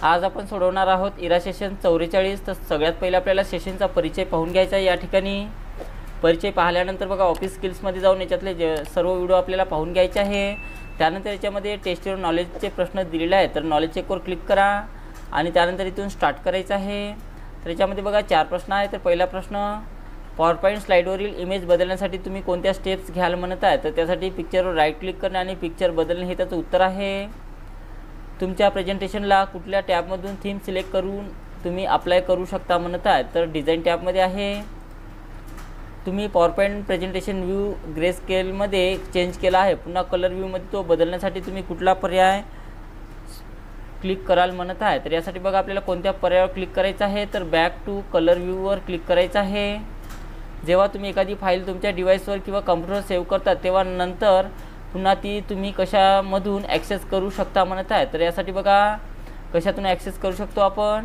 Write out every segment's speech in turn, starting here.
आज आपण सोडवणार आहोत इरा सेशन 44। तर सगळ्यात पहिले आपल्याला सेशनचा परिचय पाहून घ्यायचा आहे। या ठिकाणी परिचय पाहिल्यानंतर बघा ऑफिस स्किल्समध्ये जाऊन याच्यातले सर्व व्हिडिओ आपल्याला पाहून घ्यायचे आहे। त्यानंतर याच्यामध्ये टेस्टवर नॉलेजचे प्रश्न दिलेले आहेत, तर नॉलेज चेकवर क्लिक करा आणि त्यानंतर इथून स्टार्ट करायचं आहे। तर याच्यामध्ये बघा 4 प्रश्न आहेत। तर पहिला प्रश्न, पॉवरपॉईंट स्लाइडवरील इमेज बदलण्यासाठी तुम्ही कोणत्या स्टेप्स घ्याल म्हणत आहे? तर त्यासाठी पिक्चरवर राईट क्लिक करणे आणि पिक्चर बदलणे हे त्याचं उत्तर आहे। तुमच्या प्रेझेंटेशनला कुठल्या टॅबमधून थीम सिलेक्ट करून तुम्ही अप्लाय करू शकता म्हणत आहे? तर डिझाईन टॅबमध्ये आहे। तुम्ही पॉवरपॉईंट प्रेझेंटेशन व्ह्यू ग्रे स्केलमध्ये चेंज केला आहे, पुन्हा कलर व्ह्यूमध्ये तो बदलण्यासाठी तुम्ही कुठला पर्याय क्लिक कराल म्हणत आहे? तर यासाठी बघा आपल्याला कोणत्या पर्यायावर क्लिक करायचं आहे? तर back to colour viewer click करायचं आहे। जेव्हा तुम्ही एखादी फाईल तुमच्या डिव्हाइसवर किंवा कम्प्युटरवर सेव्ह करता तेव्हा नंतर पुन्हा ती तुम्ही कशामधून ॲक्सेस करू शकता म्हणत आहे? तर यासाठी बघा कशातून ॲक्सेस करू शकतो आपण?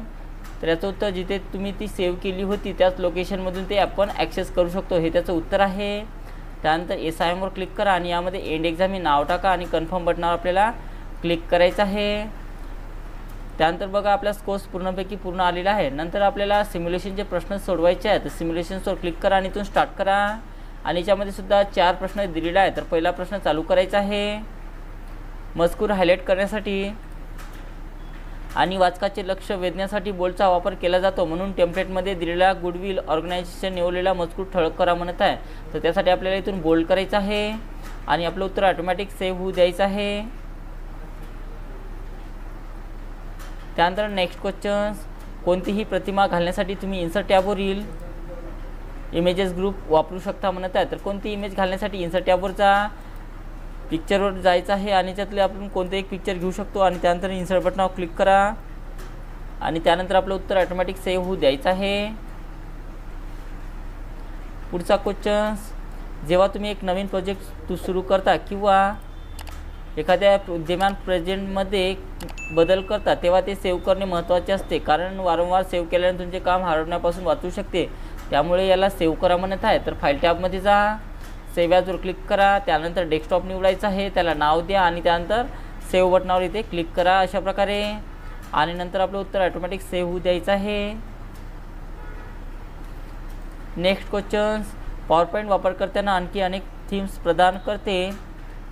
तर याचं उत्तर जिथे तुम्ही ती सेव्ह केली होती त्याच लोकेशनमधून ते आपण ॲक्सेस करू शकतो, हे त्याचं उत्तर आहे। त्यानंतर SIMवर क्लिक करा आणि यामध्ये एंड एक्झाम हे नाव टाका आणि कन्फर्म बटनावर आपल्याला क्लिक करायचं आहे। त्यानंतर बघा आपला स्कोर्स पूर्णपैकी पूर्ण आलेला आहे। नंतर आपल्याला सिम्युलेशनचे प्रश्न सोडवायचे आहेत। तर सिम्युलेशन्सवर क्लिक करा आणि इथून स्टार्ट करा आणि याच्यामध्ये सुद्धा 4 प्रश्न दिलेले आहेत। तर पहिला प्रश्न चालू करायचा आहे। मजकूर हायलाईट करण्यासाठी आणि वाचकाचे लक्ष वेधण्यासाठी बोल्डचा वापर केला जातो, म्हणून टेम्पलेटमध्ये दिलेला गुडविल ऑर्गनायझेशन निवडलेला मजकूर ठळक करा म्हणत आहे। तर त्यासाठी आपल्याला इथून बोल्ड करायचं आहे आणि आपलं उत्तर ऑटोमॅटिक सेव्ह होऊ द्यायचं आहे। त्यानंतर नेक्स्ट क्वेश्चन्स, कोणतीही प्रतिमा घालण्यासाठी तुम्ही इन्सर्ट टॅबवरील इमेजेस ग्रुप वापरू शकता म्हणत आहे? तर कोणती इमेज घालण्यासाठी इन्सर्ट टॅबवर जा, पिक्चरवर जायचं आहे आणि त्यातले आपण कोणते एक पिक्चर घेऊ शकतो आणि त्यानंतर इन्सर्ट बटनावर क्लिक करा आणि त्यानंतर आपलं उत्तर ऑटोमॅटिक सेव्ह होऊ द्यायचं आहे। पुढचा क्वेश्चन्स, जेव्हा तुम्ही एक नवीन प्रोजेक्ट सुरू करता किंवा एखाद्या विद्यमान प्रेझेंटमध्ये बदल करता तेव्हा ते सेव्ह करणे महत्त्वाचे असते, कारण वारंवार सेव्ह केल्याने तुमचे काम हरवण्यापासून वाचू शकते, त्यामुळे याला सेव्ह करा म्हणत आहे। तर फाईल टॅबमध्ये जा, सेव्ह ॲजवर क्लिक करा, त्यानंतर डेस्कटॉप निवडायचं आहे, त्याला नाव द्या आणि त्यानंतर सेव्ह बटनावर इथे क्लिक करा अशा प्रकारे आणि नंतर आपलं उत्तर ऑटोमॅटिक सेव्ह होऊ द्यायचं आहे। नेक्स्ट क्वेश्चन्स, पॉवरपॉईंट वापरकर्त्यांना आणखी अनेक थीम्स प्रदान करते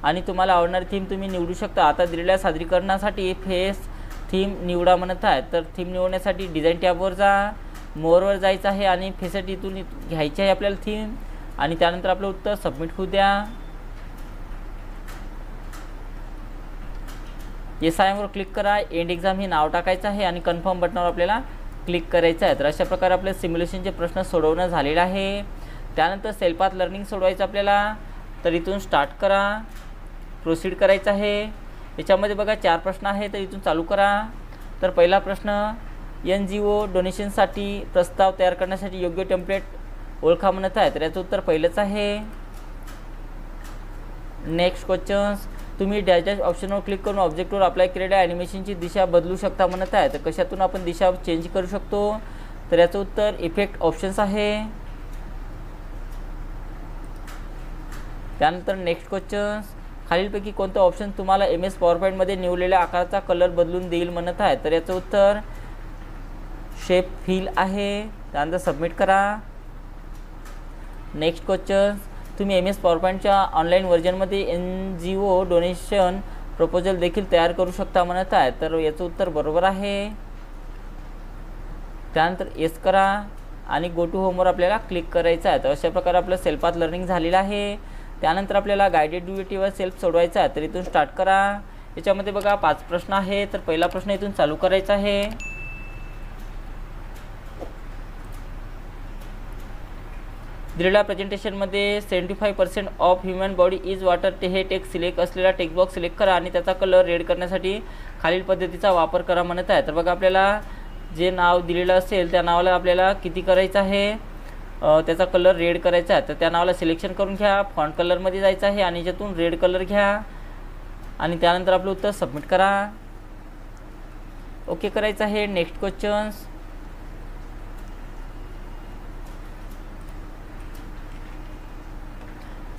आणि तुम्हाला आवडणारी थीम तुम्ही निवडू शकता। आता दिलेल्या सादरीकरणासाठी फेस थीम निवडा म्हणत आहे। तर थीम निवडण्यासाठी डिझाईन टॅबवर जा, मोरवर जायचं आहे आणि फेसटीतून घ्यायची आहे आपल्याला थीम आणि त्यानंतर आपलं उत्तर सबमिट होऊ द्या। SIMवर क्लिक करा, एंड एक्झाम हे नाव टाकायचं आहे आणि कन्फर्म बटनावर आपल्याला क्लिक करायचं आहे। तर अशा प्रकारे आपले सिम्युलेशनचे प्रश्न सोडवणं झालेलं आहे। त्यानंतर सेल्फ पाथ लर्निंग सोडवायचं आपल्याला, तर इथून स्टार्ट करा, प्रोसीड करायचं आहे। याच्यामध्ये बघा 4 प्रश्न आहेत, तर इथून चालू करा। तर पहिला प्रश्न, NGO डोनेशनसाठी प्रस्ताव तयार करण्यासाठी योग्य टेम्पलेट ओळखा म्हणत आहे? तर याचं उत्तर पहिलंच आहे। नेक्स्ट क्वेश्चन्स, तुम्ही डॅश डॅश ऑप्शनवर क्लिक करून ऑब्जेक्टवर अप्लाय केलेल्या ॲनिमेशनची दिशा बदलू शकता म्हणत आहे? तर कशातून आपण दिशा चेंज करू शकतो? तर याचं उत्तर इफेक्ट ऑप्शन्स आहे। त्यानंतर नेक्स्ट क्वेश्चन्स, खालीलपैकी कोणतं ऑप्शन तुम्हाला MS पॉवरपॉईंटमध्ये निवडलेल्या आकाराचा कलर बदलून देईल म्हणत आहे? तर याचं उत्तर शेप फिल आहे। त्यानंतर सबमिट करा। नेक्स्ट क्वेश्चन, तुम्ही MS पॉवरपॉईंटच्या ऑनलाईन व्हर्जनमध्ये NGO डोनेशन प्रपोजल देखील तयार करू शकता म्हणत आहे? तर याचं उत्तर बरोबर आहे। त्यानंतर येस करा आणि गो टू होमवर आपल्याला क्लिक करायचं आहे। तर अशा प्रकारे आपलं सेल्फ पाथ लर्निंग झालेलं आहे। त्यानंतर आपल्याला गायडेड ड्युएटीवर सेल्फ सोडवायचा आहे, तर इथून स्टार्ट करा। याच्यामध्ये बघा 5 प्रश्न आहे, तर पहिला प्रश्न इथून चालू करायचा आहे। दिलेल्या प्रेझेंटेशनमध्ये 75% of human body is water हे टेक्स्ट सिलेक्ट असलेला टेक्स्ट बॉक्स सिलेक्ट करा आणि त्याचा कलर रेड करण्यासाठी खालील पद्धतीचा वापर करा म्हणत आहे? तर बघा आपल्याला जे नाव दिलेलं असेल त्या नावाला आपल्याला किती करायचं आहे, त्याचा कलर रेड करायचा आहे। तर त्या नावाला सिलेक्शन करून घ्या, फॉन्ट कलरमध्ये जायचं आहे आणि याच्यातून रेड कलर घ्या आणि त्यानंतर आपलं उत्तर सबमिट करा, ओके करायचं आहे। नेक्स्ट क्वेश्चन्स,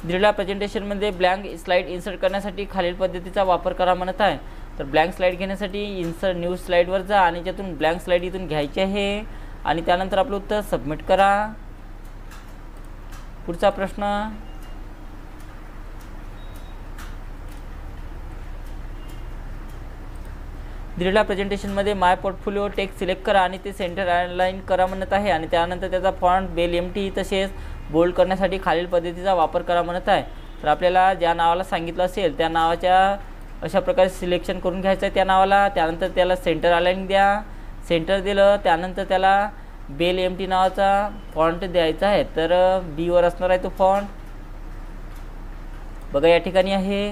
दिलेल्या प्रेझेंटेशनमध्ये ब्लँक स्लाइड इन्सर्ट करण्यासाठी खालील पद्धतीचा वापर करा म्हणत आहे? तर ब्लँक स्लाईड घेण्यासाठी इन्सर्ट न्यू स्लाईडवर जा आणि त्यातून ब्लँक स्लाईड इथून घ्यायची आहे आणि त्यानंतर आपलं उत्तर सबमिट करा. पुढचा प्रश्न, दिलेल्या प्रेझेंटेशनमध्ये माय पोर्टफोलिओ टेक्स्ट सिलेक्ट करा आणि ते सेंटर अलाइन करा म्हणत आहे आणि त्यानंतर त्याचा फॉन्ट बेल एम्प्टी तसेच बोल्ड करण्यासाठी खालील पद्धतीचा वापर करा म्हणत आहे. तर आपल्याला ज्या नावाला सांगितलं असेल त्या नावाच्या अशा प्रकारे सिलेक्शन करून घ्यायचं आहे त्या नावाला. त्यानंतर त्याला सेंटर अलाइन द्या. सेंटर दिलं त्यानंतर त्याला बेल एम्प्टी नावाचा फॉन्ट द्यायचा आहे. तर बीवर असणार आहे तो फॉन्ट. बघा या ठिकाणी आहे.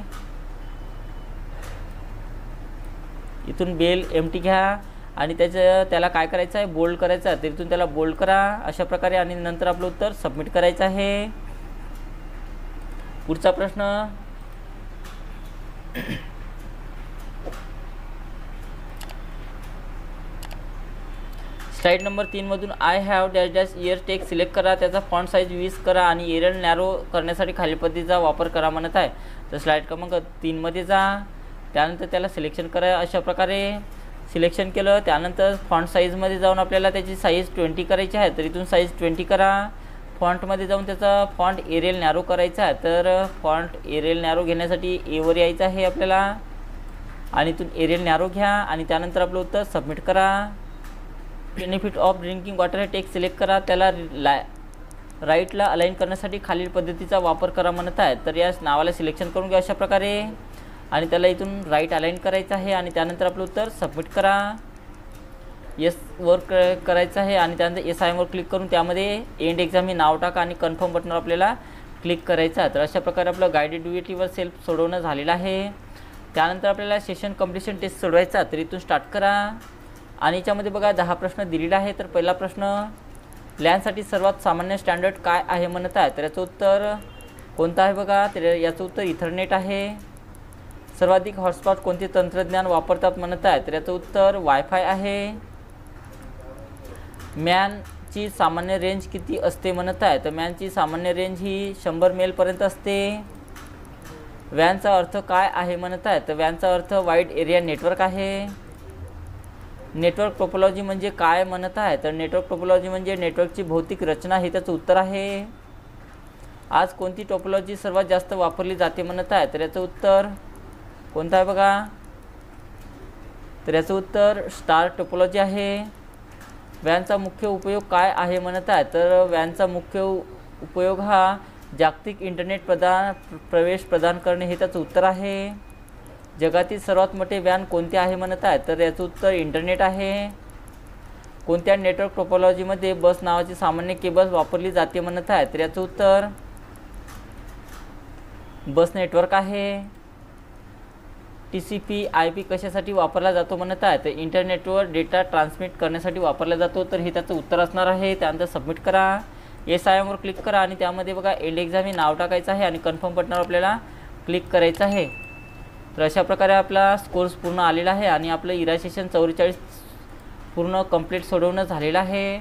इथून बेल एम्प्टी घ्या आणि त्याला काय करायचं आहे, बोल्ड करायचं आहे. तर इथून त्याला बोल्ड करा अशा प्रकारे आणि नंतर आपलं उत्तर सबमिट करायचं आहे. पुढचा प्रश्न, स्लाइड नंबर 3 मधून I have dash dash year text select करा. त्याचा फॉन्ट साईज 20 करा आणि एरर नॅरो करण्यासाठी खालील पद्धतीचा वापर करा म्हणत आहे. तर स्लाइड क्रमांक 3 मध्ये जा. त्यानंतर त्याला सिलेक्शन करा. अशा प्रकारे सिलेक्शन केलं त्यानंतर फॉन्ट साईजमध्ये जाऊन आपल्याला त्याची साईज 20 करायची आहे. तर इथून साईज 20 करा. फॉन्टमध्ये जाऊन त्याचा फॉन्ट एरियल नॅरो करायचा आहे. तर फॉन्ट एरियल नॅरो घेण्यासाठी एवर यायचं आहे आपल्याला आणि इथून एरियल नॅरो घ्या आणि त्यानंतर आपलं उत्तर सबमिट करा. बेनिफिट ऑफ ड्रिंकिंग वॉटर हे टेक्स्ट सिलेक्ट करा. त्याला राईटला अलाइन करण्यासाठी खालील पद्धतीचा वापर करा म्हणत आहे. तर या नावाला सिलेक्शन करून घ्या अशा प्रकारे आणि त्याला इथून राईट अलाइन करायचं आहे आणि त्यानंतर आपलं उत्तर सबमिट करा. येस वर करायचं आहे आणि त्यानंतर एस आय वर क्लिक करून त्यामध्ये एंड एक्झाम हे नाव टाका आणि कन्फर्म बटनवर आपल्याला क्लिक करायचं आहे. तर अशा प्रकारे आपलं गायडेड ड्युएटीवर सेल्फ सोडवणं झालेलं आहे. त्यानंतर आपल्याला सेशन कंप्लीशन टेस्ट सोडवायचा. तर इथून स्टार्ट करा आणि याच्यामध्ये बघा 10 प्रश्न दिलेले आहे. तर पहिला प्रश्न, लॅनसाठी सर्वात सामान्य स्टँडर्ड काय आहे म्हणत आहे. तर याचं उत्तर कोणतं आहे बघा. तर याचं उत्तर इथरनेट आहे. सर्वाधिक हॉटस्पॉट कोणते तंत्रज्ञान वापरतात म्हणत आहे. तर याचं उत्तर वायफाय आहे. मॅनची सामान्य रेंज किती असते म्हणत आहे. तर मॅनची सामान्य रेंज ही 100 मेलपर्यंत असते. वॅनचा अर्थ काय आहे म्हणत आहे. तर वॅनचा अर्थ वाईड एरिया नेटवर्क आहे. नेटवर्क टोपोलॉजी म्हणजे काय म्हणत आहे. तर नेटवर्क टोपोलॉजी म्हणजे नेटवर्कची भौतिक रचना हे त्याचं उत्तर आहे. आज कोणती टोपोलॉजी सर्वात जास्त वापरली जाते म्हणत आहे. तर याचं उत्तर कोणतं आहे बघा. तर याचं उत्तर स्टार टोपोलॉजी आहे. वॅनचा मुख्य उपयोग काय आहे म्हणत आहे. तर वॅनचा मुख्य उपयोग हा जागतिक इंटरनेट प्रवेश प्रदान करणे हे त्याचं उत्तर आहे. जगातील सर्वात मोठे वॅन कोणते आहे म्हणत आहे. तर याचं उत्तर इंटरनेट आहे. कोणत्या नेटवर्क टोपोलॉजीमध्ये बस नावाची सामान्य केबल वापरली जाते म्हणत आहे. तर याचं उत्तर बस नेटवर्क आहे. TCP IP कशासाठी वापरला जातो म्हणत आहे. तर इंटरनेटवर डेटा ट्रान्समिट करण्यासाठी वापरला जातो. तर हे त्याचं उत्तर असणार आहे. त्यानंतर सबमिट करा. SIM वर क्लिक करा आणि त्यामध्ये बघा एंड एक्झाम हे नाव टाकायचं आहे आणि कन्फर्म बटनवर आपल्याला क्लिक करायचं आहे. तर अशा प्रकारे आपला स्कोर्स पूर्ण आलेला आहे आणि आपलं इरा सेशन 44 पूर्ण कंप्लीट सोडवणं झालेलं आहे.